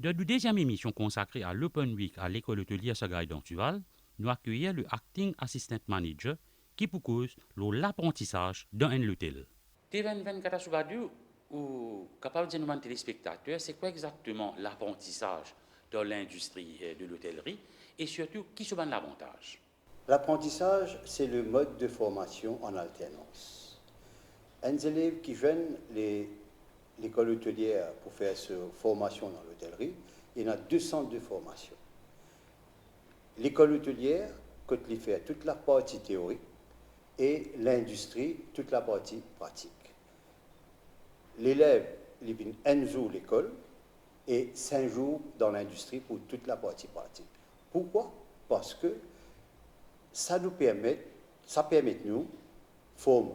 Dans la deuxième émission consacrée à l'Open Week à l'école hôtelière Sagaï d'Antuval, nous accueillons le Acting Assistant Manager qui propose l'apprentissage dans un hôtel. T24 Katasubadu, ou capable de nous téléspectateurs, c'est quoi exactement l'apprentissage dans l'industrie de l'hôtellerie et surtout qui se donne l'avantage? L'apprentissage, c'est le mode de formation en alternance. Un élève qui viennent l'école hôtelière pour faire cette formation dans l'hôtellerie, il y en a deux centres de formation. L'école hôtelière, quand il fait toute la partie théorique, et l'industrie, toute la partie pratique. L'élève, il vient un jour à l'école et 5 jours dans l'industrie pour toute la partie pratique. Pourquoi? Parce que ça permet de nous former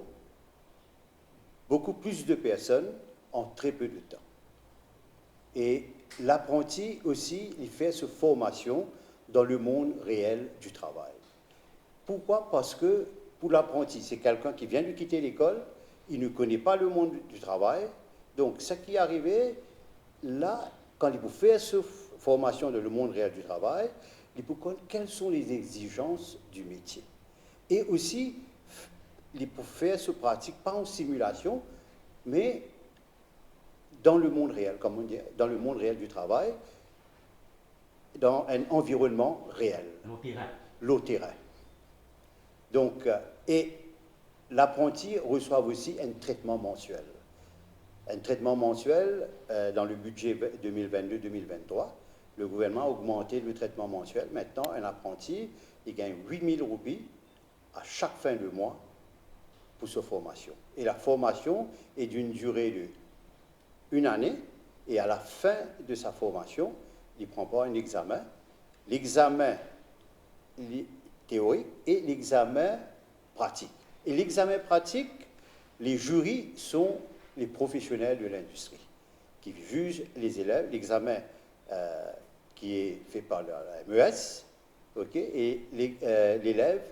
beaucoup plus de personnes en très peu de temps. Et l'apprenti aussi, il fait sa formation dans le monde réel du travail. Pourquoi? Parce que pour l'apprenti, c'est quelqu'un qui vient de quitter l'école, il ne connaît pas le monde du travail. Donc, ce qui est arrivé, là, quand il peut faire cette formation dans le monde réel du travail, il peut connaître quelles sont les exigences du métier. Et aussi, il peut faire cette pratique, pas en simulation, mais dans le monde réel, comme on dit, dans le monde réel du travail, dans un environnement réel. Le terrain. Donc, et l'apprenti reçoit aussi un traitement mensuel. Un traitement mensuel, dans le budget 2022-2023, le gouvernement a augmenté le traitement mensuel. Maintenant, un apprenti, il gagne 8 000 roupies à chaque fin de mois pour sa formation. Et la formation est d'une durée de 1 année, et à la fin de sa formation, il prend pas un examen. L'examen théorique et l'examen pratique. Et l'examen pratique, les jurys sont les professionnels de l'industrie qui jugent les élèves. L'examen qui est fait par la MES, et l'élève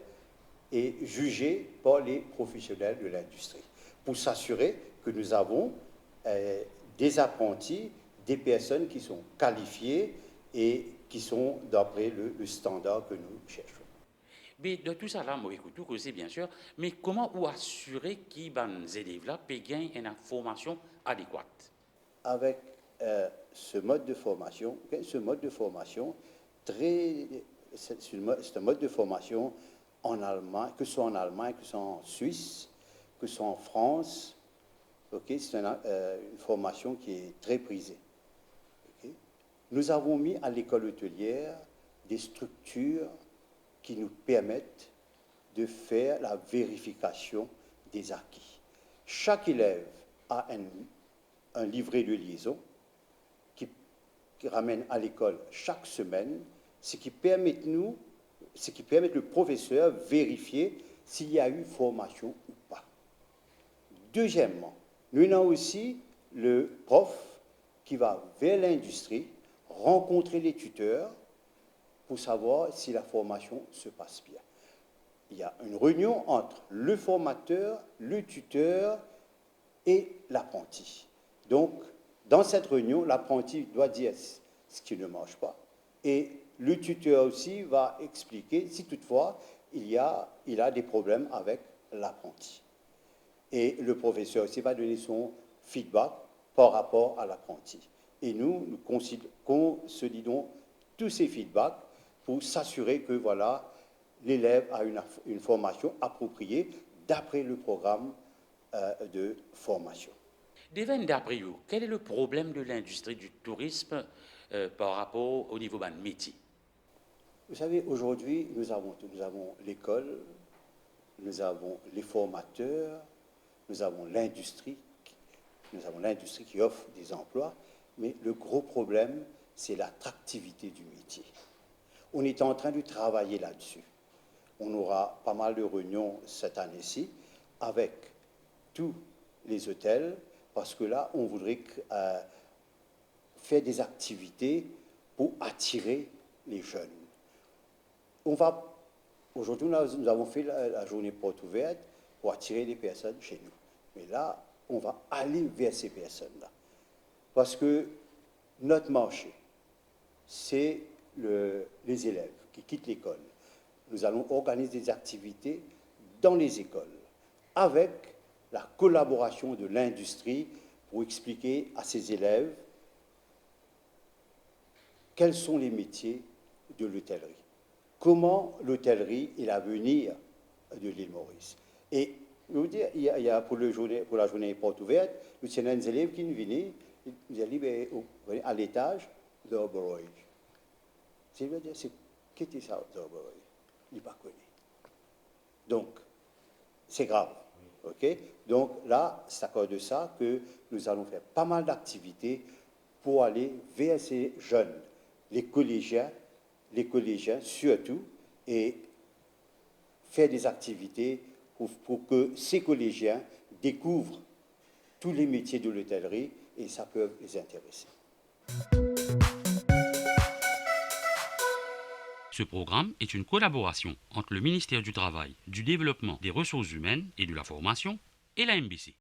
est jugé par les professionnels de l'industrie pour s'assurer que nous avons des apprentis, des personnes qui sont qualifiées et qui sont d'après le standard que nous cherchons. Mais de tout ça là, moi écoute tout c'est bien sûr, mais comment ou assurer que les élèves là peuvent gagner une formation adéquate? Avec ce mode de formation, c'est un mode de formation en Allemagne, que ce soit en Allemagne, que ce soit en Suisse, que ce soit en France. C'est une formation qui est très prisée. Nous avons mis à l'école hôtelière des structures qui nous permettent de faire la vérification des acquis. Chaque élève a un livret de liaison qui ramène à l'école chaque semaine, ce qui permet le professeur de vérifier s'il y a eu formation ou pas. Deuxièmement, nous avons aussi le prof qui va vers l'industrie, rencontrer les tuteurs pour savoir si la formation se passe bien. Il y a une réunion entre le formateur, le tuteur et l'apprenti. Donc, dans cette réunion, l'apprenti doit dire ce qui ne marche pas. Et le tuteur aussi va expliquer si toutefois il a des problèmes avec l'apprenti. Et le professeur aussi va donner son feedback par rapport à l'apprenti. Et nous consolidons tous ces feedbacks pour s'assurer que voilà, l'élève a une formation appropriée d'après le programme de formation. Devant d'après vous, quel est le problème de l'industrie du tourisme par rapport au niveau de métier? Vous savez, aujourd'hui, nous avons l'école, nous avons les formateurs, nous avons l'industrie qui offre des emplois, mais le gros problème, c'est l'attractivité du métier. On est en train de travailler là-dessus. On aura pas mal de réunions cette année-ci avec tous les hôtels, parce que là, on voudrait faire des activités pour attirer les jeunes. Aujourd'hui, nous avons fait la journée porte ouverte pour attirer les personnes chez nous. Mais là, on va aller vers ces personnes-là. Parce que notre marché, c'est les élèves qui quittent l'école. Nous allons organiser des activités dans les écoles avec la collaboration de l'industrie pour expliquer à ces élèves quels sont les métiers de l'hôtellerie, comment l'hôtellerie est l'avenir de l'île Maurice. Et je veux dire, il y a pour la journée porte ouverte, nous avons des élèves qui nous viennent, nous allons à l'étage de Oberoi. C'est-à-dire, qu'est-ce que ça, Oberoi? Il n'est pas connu. Donc, c'est grave. Okay? Donc là, c'est à cause de ça que nous allons faire pas mal d'activités pour aller vers ces jeunes, les collégiens surtout, et faire des activités pour que ces collégiens découvrent tous les métiers de l'hôtellerie et ça peut les intéresser. Ce programme est une collaboration entre le ministère du Travail, du Développement des Ressources humaines et de la Formation et la MBC.